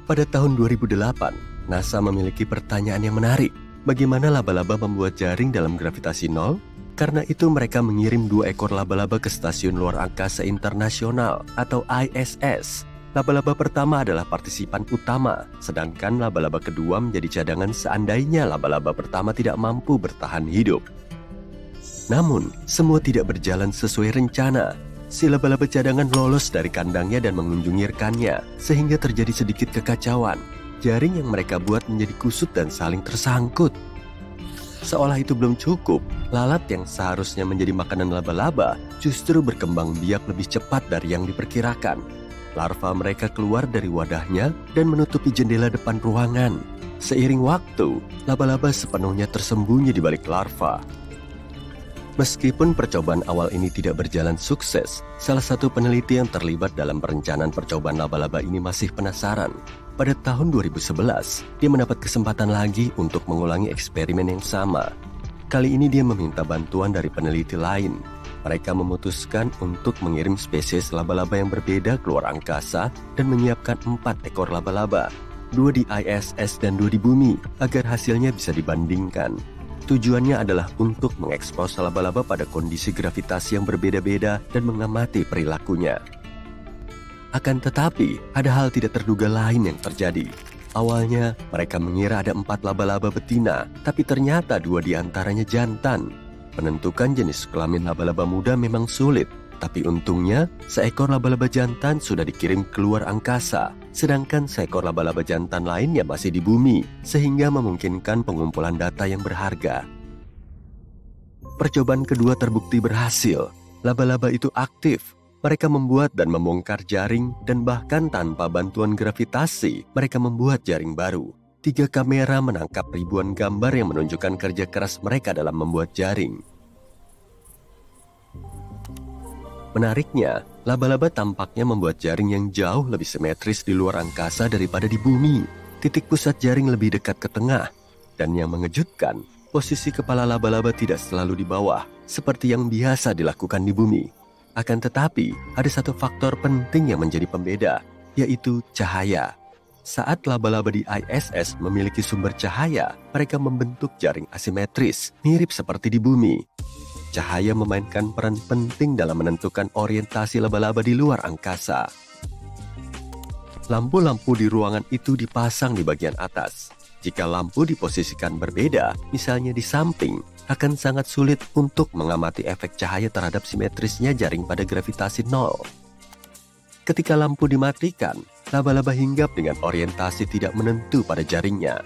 Pada tahun 2008, NASA memiliki pertanyaan yang menarik. Bagaimana laba-laba membuat jaring dalam gravitasi nol? Karena itu mereka mengirim 2 ekor laba-laba ke Stasiun Luar Angkasa Internasional atau ISS. Laba-laba pertama adalah partisipan utama, sedangkan laba-laba kedua menjadi cadangan seandainya laba-laba pertama tidak mampu bertahan hidup. Namun, semua tidak berjalan sesuai rencana. Si laba-laba cadangan lolos dari kandangnya dan mengunjungi rekannya, sehingga terjadi sedikit kekacauan. Jaring yang mereka buat menjadi kusut dan saling tersangkut. Seolah itu belum cukup, lalat yang seharusnya menjadi makanan laba-laba justru berkembang biak lebih cepat dari yang diperkirakan. Larva mereka keluar dari wadahnya dan menutupi jendela depan ruangan. Seiring waktu, laba-laba sepenuhnya tersembunyi di balik larva. Meskipun percobaan awal ini tidak berjalan sukses, salah satu peneliti yang terlibat dalam perencanaan percobaan laba-laba ini masih penasaran. Pada tahun 2011, dia mendapat kesempatan lagi untuk mengulangi eksperimen yang sama. Kali ini dia meminta bantuan dari peneliti lain. Mereka memutuskan untuk mengirim spesies laba-laba yang berbeda keluar angkasa dan menyiapkan 4 ekor laba-laba, 2 di ISS dan 2 di bumi, agar hasilnya bisa dibandingkan. Tujuannya adalah untuk mengekspos laba-laba pada kondisi gravitasi yang berbeda-beda dan mengamati perilakunya. Akan tetapi, ada hal tidak terduga lain yang terjadi. Awalnya, mereka mengira ada 4 laba-laba betina, tapi ternyata 2 di antaranya jantan. Menentukan jenis kelamin laba-laba muda memang sulit, tapi untungnya, seekor laba-laba jantan sudah dikirim keluar angkasa, sedangkan seekor laba-laba jantan lainnya masih di bumi, sehingga memungkinkan pengumpulan data yang berharga. Percobaan kedua terbukti berhasil. Laba-laba itu aktif. Mereka membuat dan membongkar jaring, dan bahkan tanpa bantuan gravitasi, mereka membuat jaring baru. 3 kamera menangkap ribuan gambar yang menunjukkan kerja keras mereka dalam membuat jaring. Menariknya, laba-laba tampaknya membuat jaring yang jauh lebih simetris di luar angkasa daripada di bumi. Titik pusat jaring lebih dekat ke tengah. Dan yang mengejutkan, posisi kepala laba-laba tidak selalu di bawah, seperti yang biasa dilakukan di bumi. Akan tetapi, ada satu faktor penting yang menjadi pembeda, yaitu cahaya. Saat laba-laba di ISS memiliki sumber cahaya, mereka membentuk jaring asimetris, mirip seperti di bumi. Cahaya memainkan peran penting dalam menentukan orientasi laba-laba di luar angkasa. Lampu-lampu di ruangan itu dipasang di bagian atas. Jika lampu diposisikan berbeda, misalnya di samping, akan sangat sulit untuk mengamati efek cahaya terhadap simetrisnya jaring pada gravitasi nol. Ketika lampu dimatikan, laba-laba hinggap dengan orientasi tidak menentu pada jaringnya.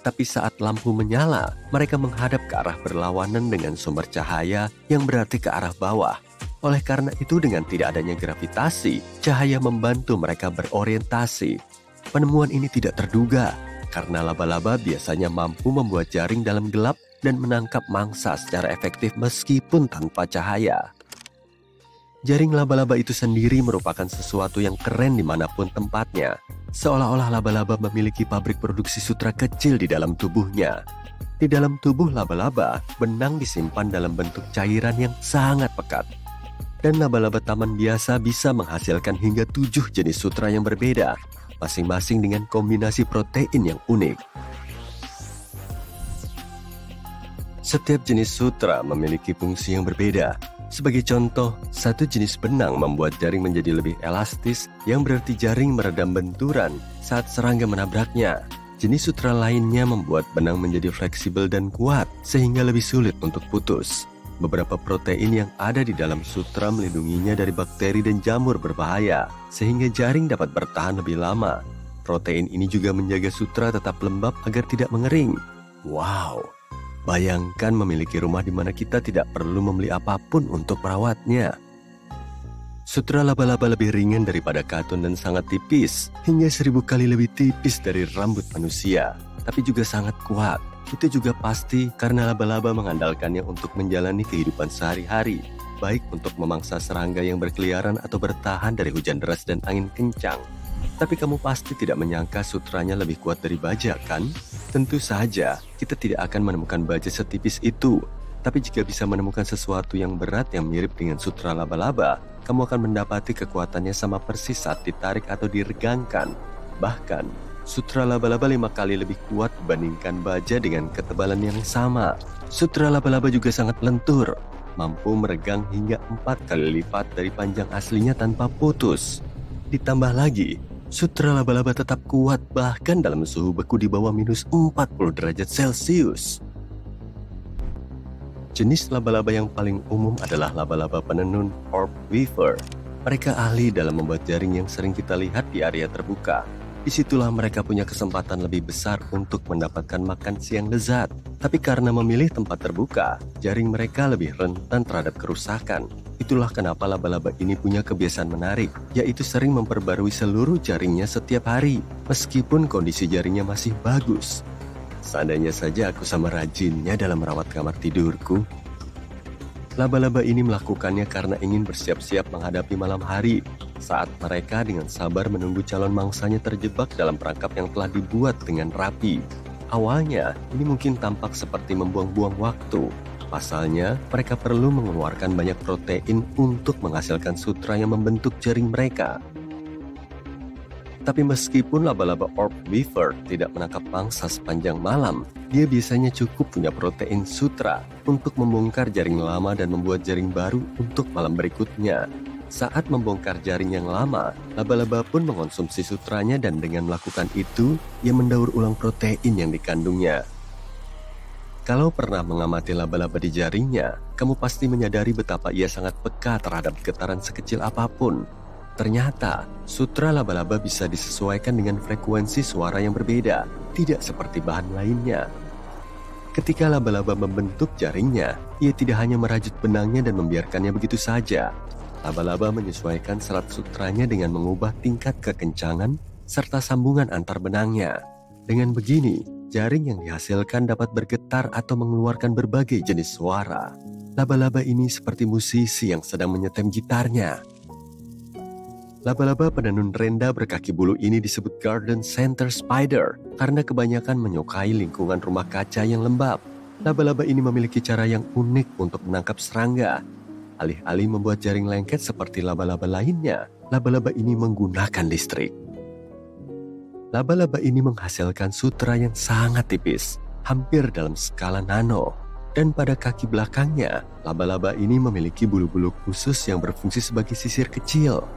Tapi saat lampu menyala, mereka menghadap ke arah berlawanan dengan sumber cahaya yang berarti ke arah bawah. Oleh karena itu, dengan tidak adanya gravitasi, cahaya membantu mereka berorientasi. Penemuan ini tidak terduga, karena laba-laba biasanya mampu membuat jaring dalam gelap dan menangkap mangsa secara efektif meskipun tanpa cahaya. Jaring laba-laba itu sendiri merupakan sesuatu yang keren dimanapun tempatnya. Seolah-olah laba-laba memiliki pabrik produksi sutra kecil di dalam tubuhnya. Di dalam tubuh laba-laba, benang disimpan dalam bentuk cairan yang sangat pekat. Dan laba-laba taman biasa bisa menghasilkan hingga 7 jenis sutra yang berbeda, masing-masing dengan kombinasi protein yang unik. Setiap jenis sutra memiliki fungsi yang berbeda. Sebagai contoh, satu jenis benang membuat jaring menjadi lebih elastis, yang berarti jaring meredam benturan saat serangga menabraknya. Jenis sutra lainnya membuat benang menjadi fleksibel dan kuat, sehingga lebih sulit untuk putus. Beberapa protein yang ada di dalam sutra melindunginya dari bakteri dan jamur berbahaya, sehingga jaring dapat bertahan lebih lama. Protein ini juga menjaga sutra tetap lembab agar tidak mengering. Wow! Bayangkan memiliki rumah di mana kita tidak perlu membeli apapun untuk merawatnya. Sutra laba-laba lebih ringan daripada katun dan sangat tipis, hingga 1000 kali lebih tipis dari rambut manusia, tapi juga sangat kuat. Itu juga pasti karena laba-laba mengandalkannya untuk menjalani kehidupan sehari-hari, baik untuk memangsa serangga yang berkeliaran atau bertahan dari hujan deras dan angin kencang. Tapi kamu pasti tidak menyangka sutranya lebih kuat dari baja, kan? Tentu saja, kita tidak akan menemukan baja setipis itu. Tapi jika bisa menemukan sesuatu yang berat yang mirip dengan sutra laba-laba, kamu akan mendapati kekuatannya sama persis saat ditarik atau diregangkan. Bahkan, sutra laba-laba 5 kali lebih kuat dibandingkan baja dengan ketebalan yang sama. Sutra laba-laba juga sangat lentur, mampu meregang hingga 4 kali lipat dari panjang aslinya tanpa putus. Ditambah lagi, sutra laba-laba tetap kuat bahkan dalam suhu beku di bawah minus 40 derajat Celcius. Jenis laba-laba yang paling umum adalah laba-laba penenun orb weaver. Mereka ahli dalam membuat jaring yang sering kita lihat di area terbuka. Disitulah mereka punya kesempatan lebih besar untuk mendapatkan makan siang lezat. Tapi karena memilih tempat terbuka, jaring mereka lebih rentan terhadap kerusakan. Itulah kenapa laba-laba ini punya kebiasaan menarik, yaitu sering memperbarui seluruh jaringnya setiap hari, meskipun kondisi jaringnya masih bagus. Seandainya saja aku sama rajinnya dalam merawat kamar tidurku. Laba-laba ini melakukannya karena ingin bersiap-siap menghadapi malam hari, saat mereka dengan sabar menunggu calon mangsanya terjebak dalam perangkap yang telah dibuat dengan rapi. Awalnya, ini mungkin tampak seperti membuang-buang waktu. Pasalnya, mereka perlu mengeluarkan banyak protein untuk menghasilkan sutra yang membentuk jaring mereka. Tapi meskipun laba-laba orb weaver tidak menangkap mangsa sepanjang malam, dia biasanya cukup punya protein sutra untuk membongkar jaring lama dan membuat jaring baru untuk malam berikutnya. Saat membongkar jaring yang lama, laba-laba pun mengonsumsi sutranya dan dengan melakukan itu, ia mendaur ulang protein yang dikandungnya. Kalau pernah mengamati laba-laba di jaringnya, kamu pasti menyadari betapa ia sangat peka terhadap getaran sekecil apapun. Ternyata, sutra laba-laba bisa disesuaikan dengan frekuensi suara yang berbeda, tidak seperti bahan lainnya. Ketika laba-laba membentuk jaringnya, ia tidak hanya merajut benangnya dan membiarkannya begitu saja. Laba-laba menyesuaikan serat sutranya dengan mengubah tingkat kekencangan serta sambungan antar benangnya. Dengan begini, jaring yang dihasilkan dapat bergetar atau mengeluarkan berbagai jenis suara. Laba-laba ini seperti musisi yang sedang menyetem gitarnya. Laba-laba penenun renda berkaki bulu ini disebut garden center spider karena kebanyakan menyukai lingkungan rumah kaca yang lembab. Laba-laba ini memiliki cara yang unik untuk menangkap serangga. Alih-alih membuat jaring lengket seperti laba-laba lainnya, laba-laba ini menggunakan listrik. Laba-laba ini menghasilkan sutra yang sangat tipis, hampir dalam skala nano. Dan pada kaki belakangnya, laba-laba ini memiliki bulu-bulu khusus yang berfungsi sebagai sisir kecil.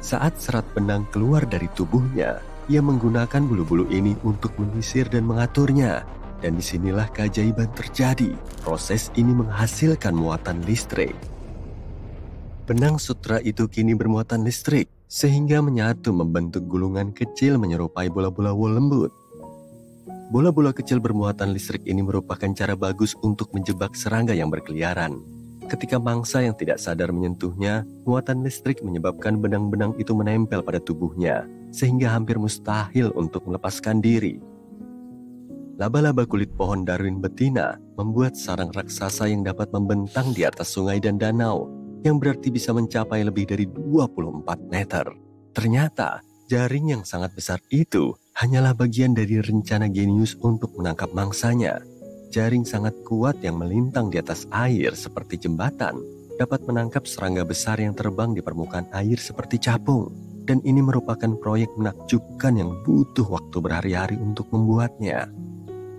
Saat serat benang keluar dari tubuhnya, ia menggunakan bulu-bulu ini untuk menyisir dan mengaturnya. Dan disinilah keajaiban terjadi. Proses ini menghasilkan muatan listrik. Benang sutra itu kini bermuatan listrik, sehingga menyatu membentuk gulungan kecil menyerupai bola-bola wol lembut. Bola-bola kecil bermuatan listrik ini merupakan cara bagus untuk menjebak serangga yang berkeliaran. Ketika mangsa yang tidak sadar menyentuhnya, muatan listrik menyebabkan benang-benang itu menempel pada tubuhnya, sehingga hampir mustahil untuk melepaskan diri. Laba-laba kulit pohon Darwin betina membuat sarang raksasa yang dapat membentang di atas sungai dan danau, yang berarti bisa mencapai lebih dari 24 meter. Ternyata, jaring yang sangat besar itu hanyalah bagian dari rencana genius untuk menangkap mangsanya. Jaring sangat kuat yang melintang di atas air seperti jembatan dapat menangkap serangga besar yang terbang di permukaan air seperti capung. Dan ini merupakan proyek menakjubkan yang butuh waktu berhari-hari untuk membuatnya.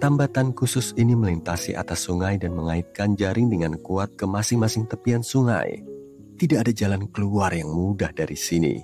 Tambatan khusus ini melintasi atas sungai dan mengaitkan jaring dengan kuat ke masing-masing tepian sungai. Tidak ada jalan keluar yang mudah dari sini.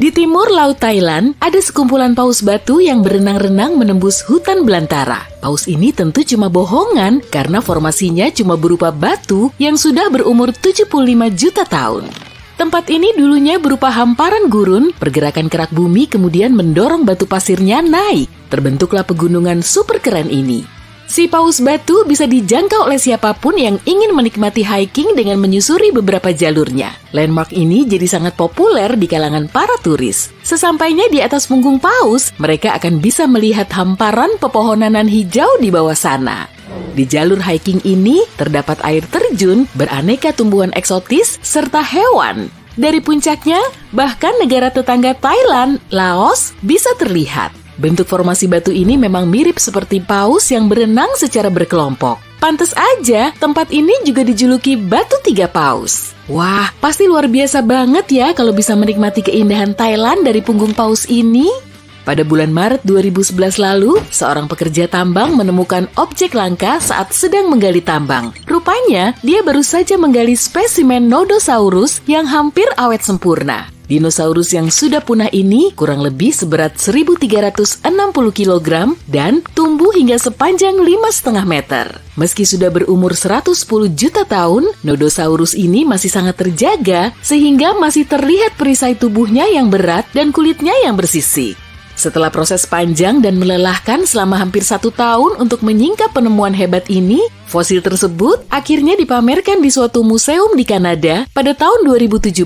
Di timur Laut Thailand, ada sekumpulan paus batu yang berenang-renang menembus hutan belantara. Paus ini tentu cuma bohongan karena formasinya cuma berupa batu yang sudah berumur 75 juta tahun. Tempat ini dulunya berupa hamparan gurun, pergerakan kerak bumi kemudian mendorong batu pasirnya naik. Terbentuklah pegunungan super keren ini. Si paus batu bisa dijangkau oleh siapapun yang ingin menikmati hiking dengan menyusuri beberapa jalurnya. Landmark ini jadi sangat populer di kalangan para turis. Sesampainya di atas punggung paus, mereka akan bisa melihat hamparan pepohonan hijau di bawah sana. Di jalur hiking ini, terdapat air terjun, beraneka tumbuhan eksotis, serta hewan. Dari puncaknya, bahkan negara tetangga Thailand, Laos, bisa terlihat. Bentuk formasi batu ini memang mirip seperti paus yang berenang secara berkelompok. Pantes aja tempat ini juga dijuluki Batu Tiga Paus. Wah, pasti luar biasa banget ya kalau bisa menikmati keindahan Thailand dari punggung paus ini. Pada bulan Maret 2011 lalu, seorang pekerja tambang menemukan objek langka saat sedang menggali tambang. Rupanya, dia baru saja menggali spesimen Nodosaurus yang hampir awet sempurna. Dinosaurus yang sudah punah ini kurang lebih seberat 1.360 kg dan tumbuh hingga sepanjang 5,5 meter. Meski sudah berumur 110 juta tahun, Nodosaurus ini masih sangat terjaga sehingga masih terlihat perisai tubuhnya yang berat dan kulitnya yang bersisik. Setelah proses panjang dan melelahkan selama hampir 1 tahun untuk menyingkap penemuan hebat ini, fosil tersebut akhirnya dipamerkan di suatu museum di Kanada pada tahun 2017.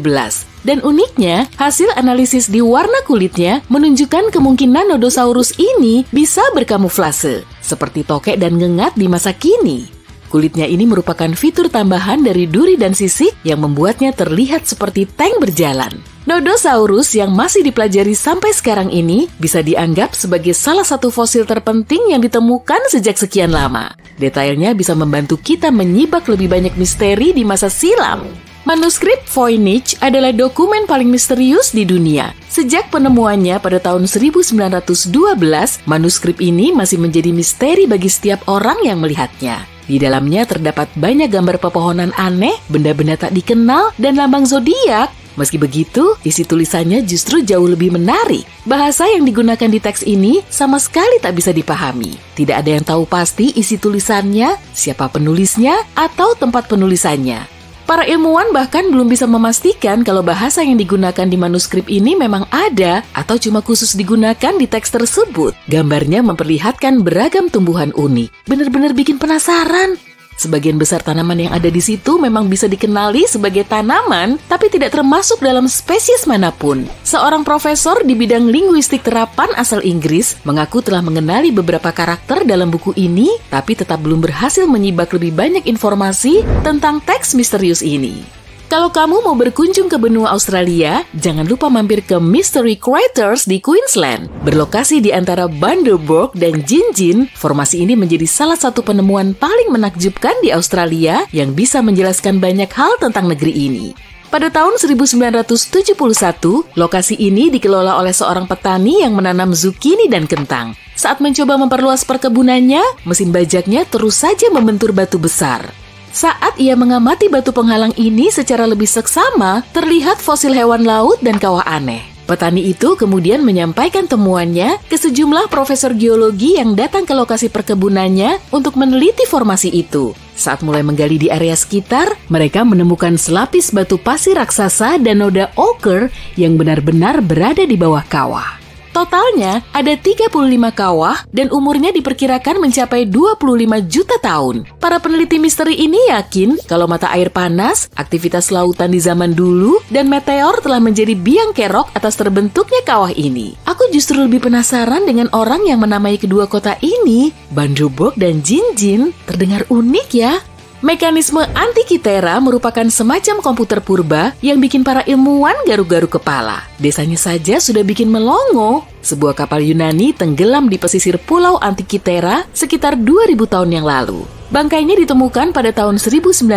Dan uniknya, hasil analisis di warna kulitnya menunjukkan kemungkinan Nodosaurus ini bisa berkamuflase, seperti tokek dan ngengat di masa kini. Kulitnya ini merupakan fitur tambahan dari duri dan sisik yang membuatnya terlihat seperti tank berjalan. Nodosaurus yang masih dipelajari sampai sekarang ini bisa dianggap sebagai salah satu fosil terpenting yang ditemukan sejak sekian lama. Detailnya bisa membantu kita menyibak lebih banyak misteri di masa silam. Manuskrip Voynich adalah dokumen paling misterius di dunia. Sejak penemuannya pada tahun 1912, manuskrip ini masih menjadi misteri bagi setiap orang yang melihatnya. Di dalamnya terdapat banyak gambar pepohonan aneh, benda-benda tak dikenal, dan lambang zodiak. Meski begitu, isi tulisannya justru jauh lebih menarik. Bahasa yang digunakan di teks ini sama sekali tak bisa dipahami. Tidak ada yang tahu pasti isi tulisannya, siapa penulisnya, atau tempat penulisannya. Para ilmuwan bahkan belum bisa memastikan kalau bahasa yang digunakan di manuskrip ini memang ada atau cuma khusus digunakan di teks tersebut. Gambarnya memperlihatkan beragam tumbuhan unik. Benar-benar bikin penasaran. Sebagian besar tanaman yang ada di situ memang bisa dikenali sebagai tanaman, tapi tidak termasuk dalam spesies manapun. Seorang profesor di bidang linguistik terapan asal Inggris mengaku telah mengenali beberapa karakter dalam buku ini, tapi tetap belum berhasil menyibak lebih banyak informasi tentang teks misterius ini. Kalau kamu mau berkunjung ke benua Australia, jangan lupa mampir ke Mystery Craters di Queensland. Berlokasi di antara Bundaberg dan Gingin, formasi ini menjadi salah satu penemuan paling menakjubkan di Australia yang bisa menjelaskan banyak hal tentang negeri ini. Pada tahun 1971, lokasi ini dikelola oleh seorang petani yang menanam zucchini dan kentang. Saat mencoba memperluas perkebunannya, mesin bajaknya terus saja membentur batu besar. Saat ia mengamati batu penghalang ini secara lebih seksama, terlihat fosil hewan laut dan kawah aneh. Petani itu kemudian menyampaikan temuannya ke sejumlah profesor geologi yang datang ke lokasi perkebunannya untuk meneliti formasi itu. Saat mulai menggali di area sekitar, mereka menemukan selapis batu pasir raksasa dan noda ochre yang benar-benar berada di bawah kawah. Totalnya ada 35 kawah dan umurnya diperkirakan mencapai 25 juta tahun. Para peneliti misteri ini yakin kalau mata air panas, aktivitas lautan di zaman dulu, dan meteor telah menjadi biang kerok atas terbentuknya kawah ini. Aku justru lebih penasaran dengan orang yang menamai kedua kota ini. Bundaberg dan Gingin terdengar unik ya. Mekanisme Antikythera merupakan semacam komputer purba yang bikin para ilmuwan garuk-garuk kepala. Desanya saja sudah bikin melongo. Sebuah kapal Yunani tenggelam di pesisir pulau Antikythera sekitar 2000 tahun yang lalu. Bangkainya ditemukan pada tahun 1900,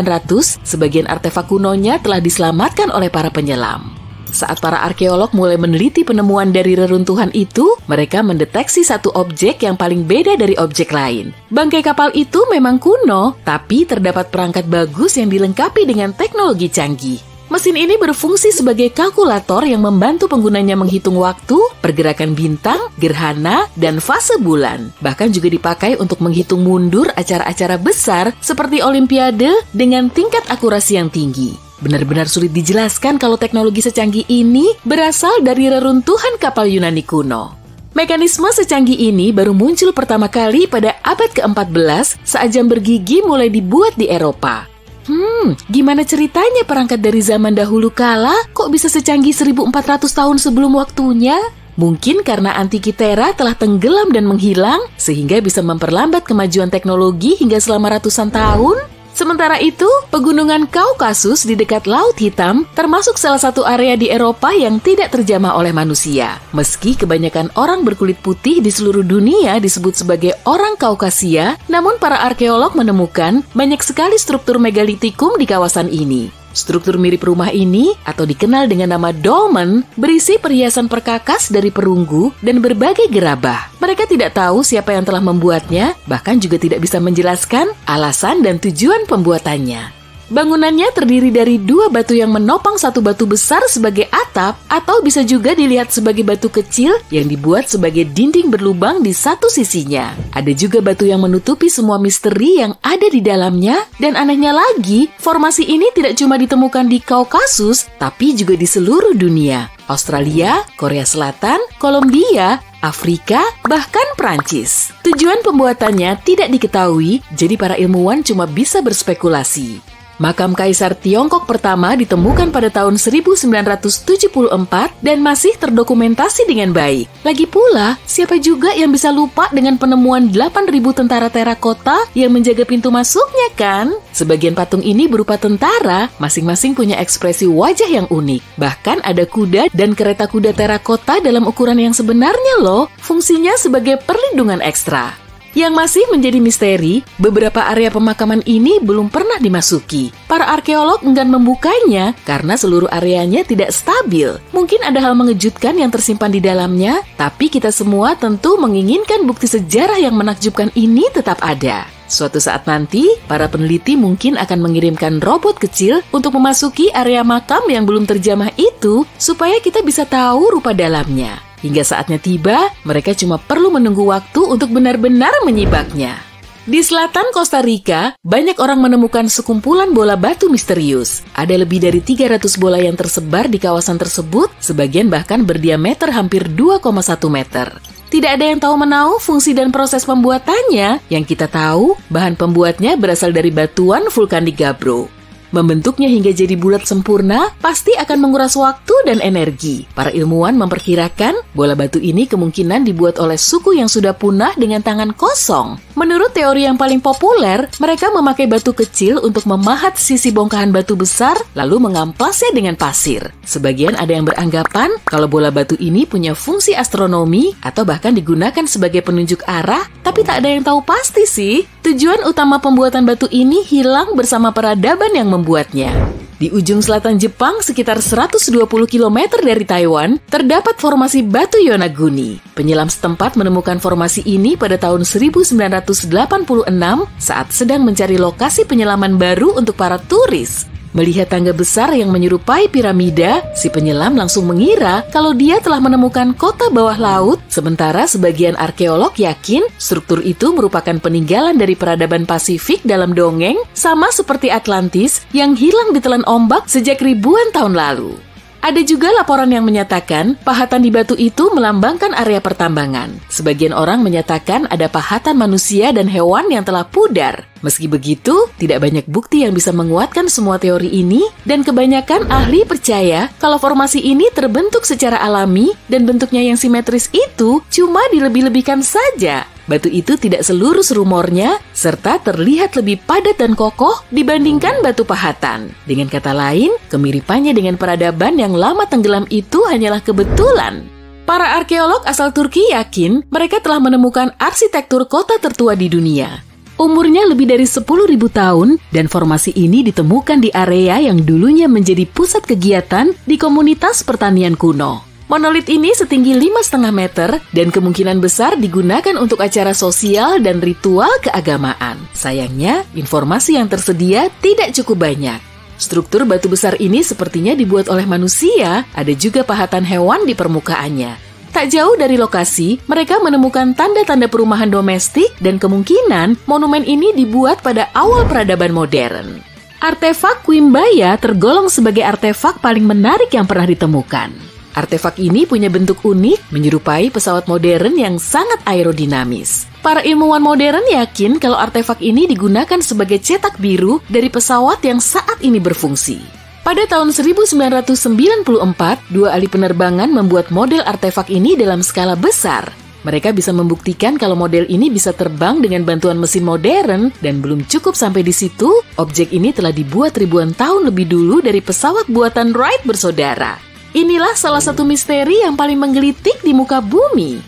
sebagian artefak kunonya telah diselamatkan oleh para penyelam. Saat para arkeolog mulai meneliti penemuan dari reruntuhan itu, mereka mendeteksi satu objek yang paling beda dari objek lain. Bangkai kapal itu memang kuno, tapi terdapat perangkat bagus yang dilengkapi dengan teknologi canggih. Mesin ini berfungsi sebagai kalkulator yang membantu penggunanya menghitung waktu, pergerakan bintang, gerhana, dan fase bulan. Bahkan juga dipakai untuk menghitung mundur acara-acara besar seperti Olimpiade dengan tingkat akurasi yang tinggi. Benar-benar sulit dijelaskan kalau teknologi secanggih ini berasal dari reruntuhan kapal Yunani kuno. Mekanisme secanggih ini baru muncul pertama kali pada abad ke-14 saat jam bergigi mulai dibuat di Eropa. Gimana ceritanya perangkat dari zaman dahulu kala kok bisa secanggih 1400 tahun sebelum waktunya? Mungkin karena Antikythera telah tenggelam dan menghilang, sehingga bisa memperlambat kemajuan teknologi hingga selama ratusan tahun. Sementara itu, pegunungan Kaukasus di dekat Laut Hitam termasuk salah satu area di Eropa yang tidak terjamah oleh manusia. Meski kebanyakan orang berkulit putih di seluruh dunia disebut sebagai orang Kaukasia, namun para arkeolog menemukan banyak sekali struktur megalitikum di kawasan ini. Struktur mirip rumah ini, atau dikenal dengan nama dolmen, berisi perhiasan perkakas dari perunggu dan berbagai gerabah. Mereka tidak tahu siapa yang telah membuatnya, bahkan juga tidak bisa menjelaskan alasan dan tujuan pembuatannya. Bangunannya terdiri dari dua batu yang menopang satu batu besar sebagai atap, atau bisa juga dilihat sebagai batu kecil yang dibuat sebagai dinding berlubang di satu sisinya. Ada juga batu yang menutupi semua misteri yang ada di dalamnya, dan anehnya lagi, formasi ini tidak cuma ditemukan di Kaukasus, tapi juga di seluruh dunia. Australia, Korea Selatan, Kolombia, Afrika, bahkan Prancis. Tujuan pembuatannya tidak diketahui, jadi para ilmuwan cuma bisa berspekulasi. Makam Kaisar Tiongkok pertama ditemukan pada tahun 1974 dan masih terdokumentasi dengan baik. Lagi pula, siapa juga yang bisa lupa dengan penemuan 8.000 tentara terakota yang menjaga pintu masuknya kan? Sebagian patung ini berupa tentara, masing-masing punya ekspresi wajah yang unik. Bahkan ada kuda dan kereta kuda terakota dalam ukuran yang sebenarnya loh, fungsinya sebagai perlindungan ekstra. Yang masih menjadi misteri, beberapa area pemakaman ini belum pernah dimasuki. Para arkeolog enggan membukanya karena seluruh areanya tidak stabil. Mungkin ada hal mengejutkan yang tersimpan di dalamnya, tapi kita semua tentu menginginkan bukti sejarah yang menakjubkan ini tetap ada. Suatu saat nanti, para peneliti mungkin akan mengirimkan robot kecil untuk memasuki area makam yang belum terjamah itu supaya kita bisa tahu rupa dalamnya. Hingga saatnya tiba, mereka cuma perlu menunggu waktu untuk benar-benar menyibaknya. Di selatan Costa Rica, banyak orang menemukan sekumpulan bola batu misterius. Ada lebih dari 300 bola yang tersebar di kawasan tersebut, sebagian bahkan berdiameter hampir 2,1 meter. Tidak ada yang tahu menahu fungsi dan proses pembuatannya. Yang kita tahu, bahan pembuatnya berasal dari batuan vulkanik Gabbro. Membentuknya hingga jadi bulat sempurna pasti akan menguras waktu dan energi. Para ilmuwan memperkirakan bola batu ini kemungkinan dibuat oleh suku yang sudah punah dengan tangan kosong. Menurut teori yang paling populer, mereka memakai batu kecil untuk memahat sisi bongkahan batu besar lalu mengamplasnya dengan pasir. Sebagian ada yang beranggapan kalau bola batu ini punya fungsi astronomi atau bahkan digunakan sebagai penunjuk arah, tapi tak ada yang tahu pasti sih. Tujuan utama pembuatan batu ini hilang bersama peradaban yang membuatnya. Di ujung selatan Jepang, sekitar 120 km dari Taiwan, terdapat formasi batu Yonaguni. Penyelam setempat menemukan formasi ini pada tahun 1986 saat sedang mencari lokasi penyelaman baru untuk para turis. Melihat tangga besar yang menyerupai piramida, si penyelam langsung mengira kalau dia telah menemukan kota bawah laut, sementara sebagian arkeolog yakin struktur itu merupakan peninggalan dari peradaban Pasifik dalam dongeng, sama seperti Atlantis yang hilang ditelan ombak sejak ribuan tahun lalu. Ada juga laporan yang menyatakan pahatan di batu itu melambangkan area pertambangan. Sebagian orang menyatakan ada pahatan manusia dan hewan yang telah pudar. Meski begitu, tidak banyak bukti yang bisa menguatkan semua teori ini, dan kebanyakan ahli percaya kalau formasi ini terbentuk secara alami dan bentuknya yang simetris itu cuma dilebih-lebihkan saja. Batu itu tidak selurus rumornya, serta terlihat lebih padat dan kokoh dibandingkan batu pahatan. Dengan kata lain, kemiripannya dengan peradaban yang lama tenggelam itu hanyalah kebetulan. Para arkeolog asal Turki yakin mereka telah menemukan arsitektur kota tertua di dunia. Umurnya lebih dari 10.000 tahun, dan formasi ini ditemukan di area yang dulunya menjadi pusat kegiatan di komunitas pertanian kuno. Monolit ini setinggi 5,5 meter dan kemungkinan besar digunakan untuk acara sosial dan ritual keagamaan. Sayangnya, informasi yang tersedia tidak cukup banyak. Struktur batu besar ini sepertinya dibuat oleh manusia, ada juga pahatan hewan di permukaannya. Tak jauh dari lokasi, mereka menemukan tanda-tanda perumahan domestik dan kemungkinan monumen ini dibuat pada awal peradaban modern. Artefak Quimbaya tergolong sebagai artefak paling menarik yang pernah ditemukan. Artefak ini punya bentuk unik, menyerupai pesawat modern yang sangat aerodinamis. Para ilmuwan modern yakin kalau artefak ini digunakan sebagai cetak biru dari pesawat yang saat ini berfungsi. Pada tahun 1994, dua ahli penerbangan membuat model artefak ini dalam skala besar. Mereka bisa membuktikan kalau model ini bisa terbang dengan bantuan mesin modern, dan belum cukup sampai di situ, objek ini telah dibuat ribuan tahun lebih dulu dari pesawat buatan Wright bersaudara. Inilah salah satu misteri yang paling menggelitik di muka bumi.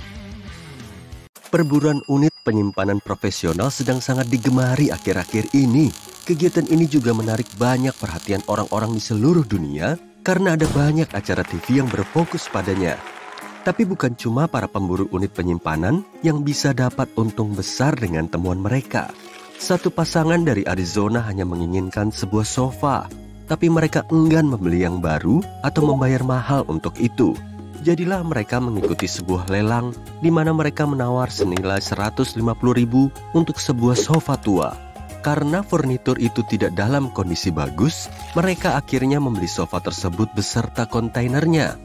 Perburuan unit penyimpanan profesional sedang sangat digemari akhir-akhir ini. Kegiatan ini juga menarik banyak perhatian orang-orang di seluruh dunia karena ada banyak acara TV yang berfokus padanya. Tapi bukan cuma para pemburu unit penyimpanan yang bisa dapat untung besar dengan temuan mereka. Satu pasangan dari Arizona hanya menginginkan sebuah sofa, tapi mereka enggan membeli yang baru atau membayar mahal untuk itu. Jadilah mereka mengikuti sebuah lelang di mana mereka menawar senilai 150.000 untuk sebuah sofa tua. Karena furnitur itu tidak dalam kondisi bagus, mereka akhirnya membeli sofa tersebut beserta kontainernya.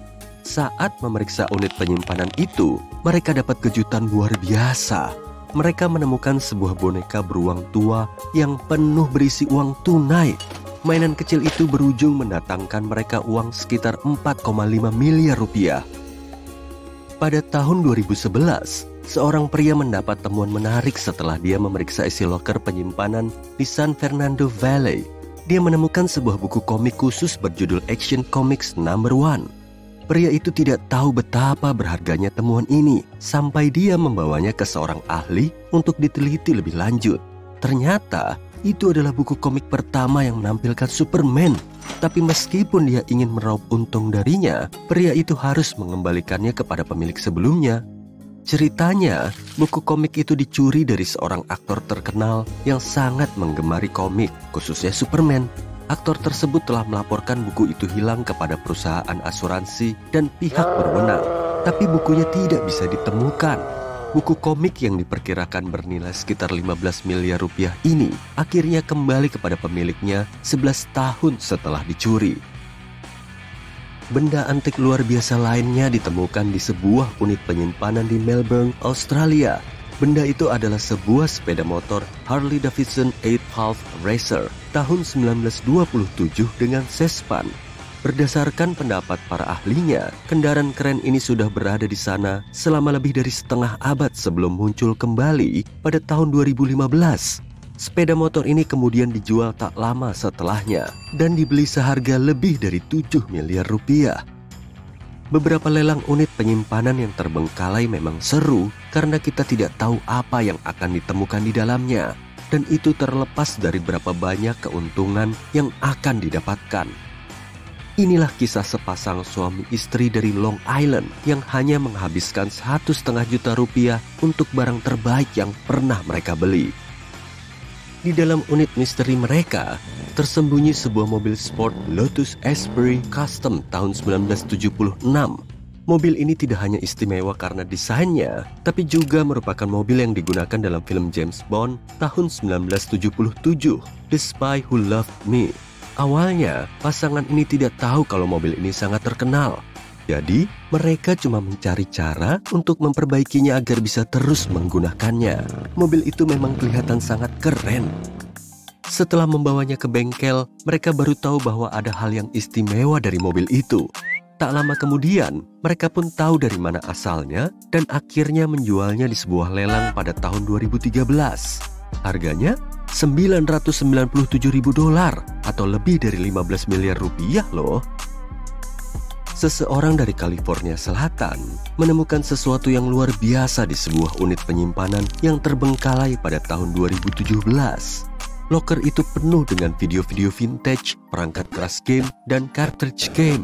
Saat memeriksa unit penyimpanan itu, mereka dapat kejutan luar biasa. Mereka menemukan sebuah boneka beruang tua yang penuh berisi uang tunai. Mainan kecil itu berujung mendatangkan mereka uang sekitar 4,5 miliar rupiah. Pada tahun 2011, seorang pria mendapat temuan menarik setelah dia memeriksa isi loker penyimpanan di San Fernando Valley. Dia menemukan sebuah buku komik khusus berjudul Action Comics No. 1. Pria itu tidak tahu betapa berharganya temuan ini sampai dia membawanya ke seorang ahli untuk diteliti lebih lanjut. Ternyata itu adalah buku komik pertama yang menampilkan Superman. Tapi meskipun dia ingin meraup untung darinya, pria itu harus mengembalikannya kepada pemilik sebelumnya. Ceritanya, buku komik itu dicuri dari seorang aktor terkenal yang sangat menggemari komik, khususnya Superman. Aktor tersebut telah melaporkan buku itu hilang kepada perusahaan asuransi dan pihak berwenang, tapi bukunya tidak bisa ditemukan. Buku komik yang diperkirakan bernilai sekitar 15 miliar rupiah ini akhirnya kembali kepada pemiliknya 11 tahun setelah dicuri. Benda antik luar biasa lainnya ditemukan di sebuah unit penyimpanan di Melbourne, Australia. Benda itu adalah sebuah sepeda motor Harley Davidson 8 Valve Racer tahun 1927 dengan sespan. Berdasarkan pendapat para ahlinya, kendaraan keren ini sudah berada di sana selama lebih dari setengah abad sebelum muncul kembali pada tahun 2015. Sepeda motor ini kemudian dijual tak lama setelahnya dan dibeli seharga lebih dari 7 miliar rupiah. Beberapa lelang unit penyimpanan yang terbengkalai memang seru karena kita tidak tahu apa yang akan ditemukan di dalamnya, dan itu terlepas dari berapa banyak keuntungan yang akan didapatkan. Inilah kisah sepasang suami istri dari Long Island yang hanya menghabiskan 1,5 juta rupiah untuk barang terbaik yang pernah mereka beli. Di dalam unit misteri mereka, tersembunyi sebuah mobil sport Lotus Esprit Custom tahun 1976. Mobil ini tidak hanya istimewa karena desainnya, tapi juga merupakan mobil yang digunakan dalam film James Bond tahun 1977, The Spy Who Loved Me. Awalnya, pasangan ini tidak tahu kalau mobil ini sangat terkenal. Jadi, mereka cuma mencari cara untuk memperbaikinya agar bisa terus menggunakannya. Mobil itu memang kelihatan sangat keren. Setelah membawanya ke bengkel, mereka baru tahu bahwa ada hal yang istimewa dari mobil itu. Tak lama kemudian, mereka pun tahu dari mana asalnya dan akhirnya menjualnya di sebuah lelang pada tahun 2013. Harganya $997.000 atau lebih dari 15 miliar rupiah loh. Seseorang dari California Selatan menemukan sesuatu yang luar biasa di sebuah unit penyimpanan yang terbengkalai pada tahun 2017. Loker itu penuh dengan video-video vintage, perangkat keras game, dan cartridge game.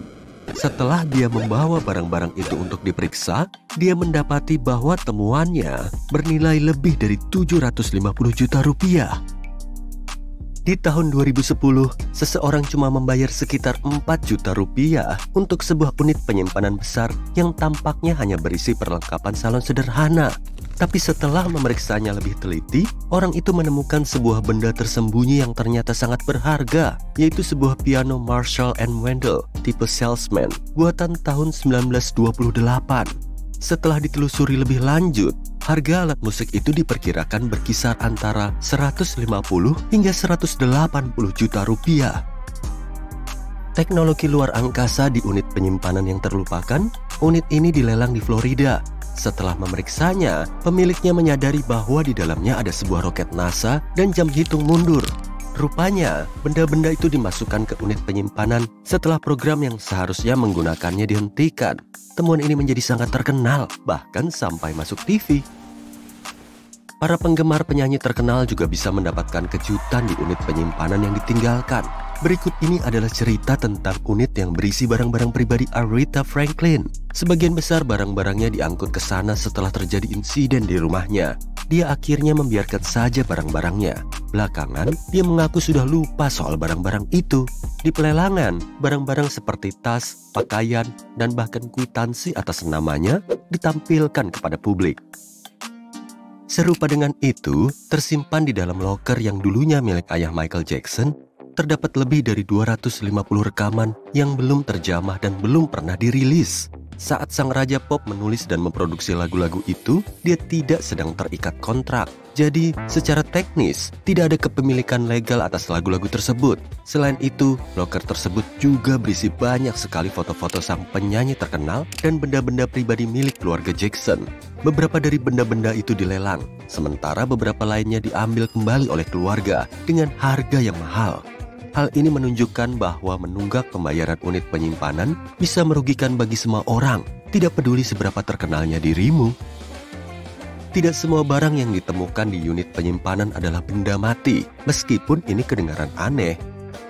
Setelah dia membawa barang-barang itu untuk diperiksa, dia mendapati bahwa temuannya bernilai lebih dari 750 juta rupiah. Di tahun 2010, seseorang cuma membayar sekitar 4 juta rupiah untuk sebuah unit penyimpanan besar yang tampaknya hanya berisi perlengkapan salon sederhana. Tapi setelah memeriksanya lebih teliti, orang itu menemukan sebuah benda tersembunyi yang ternyata sangat berharga, yaitu sebuah piano Marshall & Wendell tipe Salesman buatan tahun 1928. Setelah ditelusuri lebih lanjut, harga alat musik itu diperkirakan berkisar antara 150 hingga 180 juta rupiah. Teknologi luar angkasa di unit penyimpanan yang terlupakan, unit ini dilelang di Florida. setelah memeriksanya, pemiliknya menyadari bahwa di dalamnya ada sebuah roket NASA dan jam hitung mundur. Rupanya, benda-benda itu dimasukkan ke unit penyimpanan setelah program yang seharusnya menggunakannya dihentikan. Temuan ini menjadi sangat terkenal, bahkan sampai masuk TV. Para penggemar penyanyi terkenal juga bisa mendapatkan kejutan di unit penyimpanan yang ditinggalkan. Berikut ini adalah cerita tentang unit yang berisi barang-barang pribadi Aretha Franklin. Sebagian besar barang-barangnya diangkut ke sana setelah terjadi insiden di rumahnya. Dia akhirnya membiarkan saja barang-barangnya. Belakangan, dia mengaku sudah lupa soal barang-barang itu. Di pelelangan, barang-barang seperti tas, pakaian, dan bahkan kwitansi atas namanya ditampilkan kepada publik. Serupa dengan itu, tersimpan di dalam loker yang dulunya milik ayah Michael Jackson, terdapat lebih dari 250 rekaman yang belum terjamah dan belum pernah dirilis. Saat sang raja pop menulis dan memproduksi lagu-lagu itu, dia tidak sedang terikat kontrak. Jadi, secara teknis, tidak ada kepemilikan legal atas lagu-lagu tersebut. Selain itu, loker tersebut juga berisi banyak sekali foto-foto sang penyanyi terkenal dan benda-benda pribadi milik keluarga Jackson. Beberapa dari benda-benda itu dilelang, sementara beberapa lainnya diambil kembali oleh keluarga dengan harga yang mahal. Hal ini menunjukkan bahwa menunggak pembayaran unit penyimpanan bisa merugikan bagi semua orang, tidak peduli seberapa terkenalnya dirimu. Tidak semua barang yang ditemukan di unit penyimpanan adalah benda mati, meskipun ini kedengaran aneh.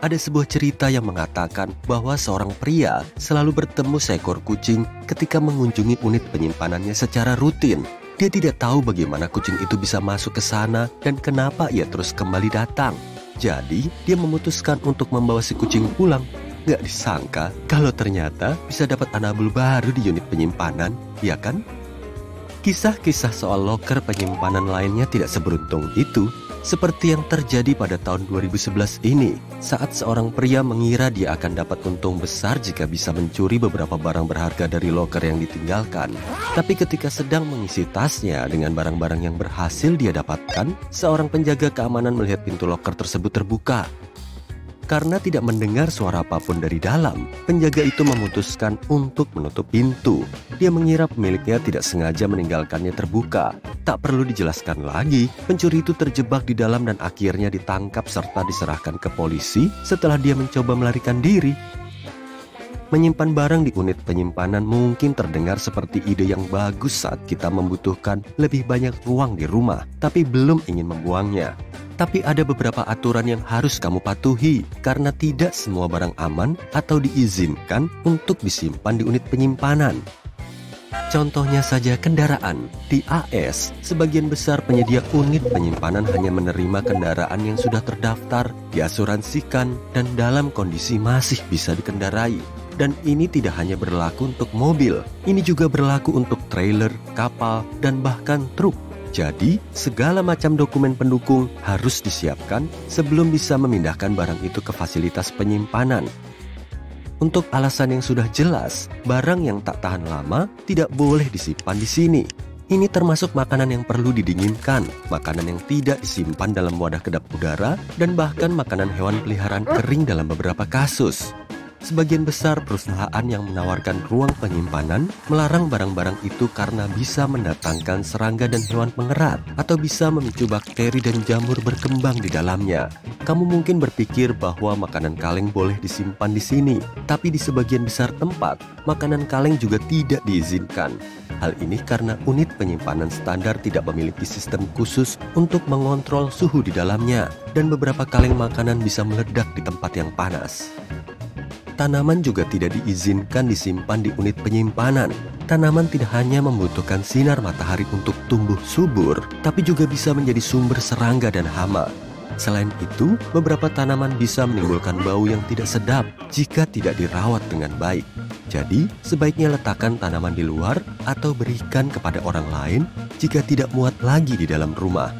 Ada sebuah cerita yang mengatakan bahwa seorang pria selalu bertemu seekor kucing ketika mengunjungi unit penyimpanannya secara rutin. Dia tidak tahu bagaimana kucing itu bisa masuk ke sana dan kenapa ia terus kembali datang. Jadi, dia memutuskan untuk membawa si kucing pulang. Gak disangka kalau ternyata bisa dapat anabul baru di unit penyimpanan, ya kan? Kisah-kisah soal loker penyimpanan lainnya tidak seberuntung itu, seperti yang terjadi pada tahun 2011 ini, saat seorang pria mengira dia akan dapat untung besar jika bisa mencuri beberapa barang berharga dari loker yang ditinggalkan. Tapi ketika sedang mengisi tasnya dengan barang-barang yang berhasil dia dapatkan, seorang penjaga keamanan melihat pintu loker tersebut terbuka. Karena tidak mendengar suara apapun dari dalam, penjaga itu memutuskan untuk menutup pintu. Dia mengira pemiliknya tidak sengaja meninggalkannya terbuka. Tak perlu dijelaskan lagi, pencuri itu terjebak di dalam dan akhirnya ditangkap serta diserahkan ke polisi setelah dia mencoba melarikan diri. Menyimpan barang di unit penyimpanan mungkin terdengar seperti ide yang bagus saat kita membutuhkan lebih banyak ruang di rumah, tapi belum ingin membuangnya. Tapi ada beberapa aturan yang harus kamu patuhi, karena tidak semua barang aman atau diizinkan untuk disimpan di unit penyimpanan. Contohnya saja kendaraan. Di AS, sebagian besar penyedia unit penyimpanan hanya menerima kendaraan yang sudah terdaftar, diasuransikan, dan dalam kondisi masih bisa dikendarai. Dan ini tidak hanya berlaku untuk mobil, ini juga berlaku untuk trailer, kapal, dan bahkan truk. Jadi, segala macam dokumen pendukung harus disiapkan sebelum bisa memindahkan barang itu ke fasilitas penyimpanan. Untuk alasan yang sudah jelas, barang yang tak tahan lama tidak boleh disimpan di sini. Ini termasuk makanan yang perlu didinginkan, makanan yang tidak disimpan dalam wadah kedap udara, dan bahkan makanan hewan peliharaan kering dalam beberapa kasus. Sebagian besar perusahaan yang menawarkan ruang penyimpanan melarang barang-barang itu karena bisa mendatangkan serangga dan hewan pengerat atau bisa memicu bakteri dan jamur berkembang di dalamnya. Kamu mungkin berpikir bahwa makanan kaleng boleh disimpan di sini, tapi di sebagian besar tempat, makanan kaleng juga tidak diizinkan. Hal ini karena unit penyimpanan standar tidak memiliki sistem khusus untuk mengontrol suhu di dalamnya, dan beberapa kaleng makanan bisa meledak di tempat yang panas. Tanaman juga tidak diizinkan disimpan di unit penyimpanan. Tanaman tidak hanya membutuhkan sinar matahari untuk tumbuh subur, tapi juga bisa menjadi sumber serangga dan hama. Selain itu, beberapa tanaman bisa menimbulkan bau yang tidak sedap jika tidak dirawat dengan baik. Jadi, sebaiknya letakkan tanaman di luar atau berikan kepada orang lain jika tidak muat lagi di dalam rumah.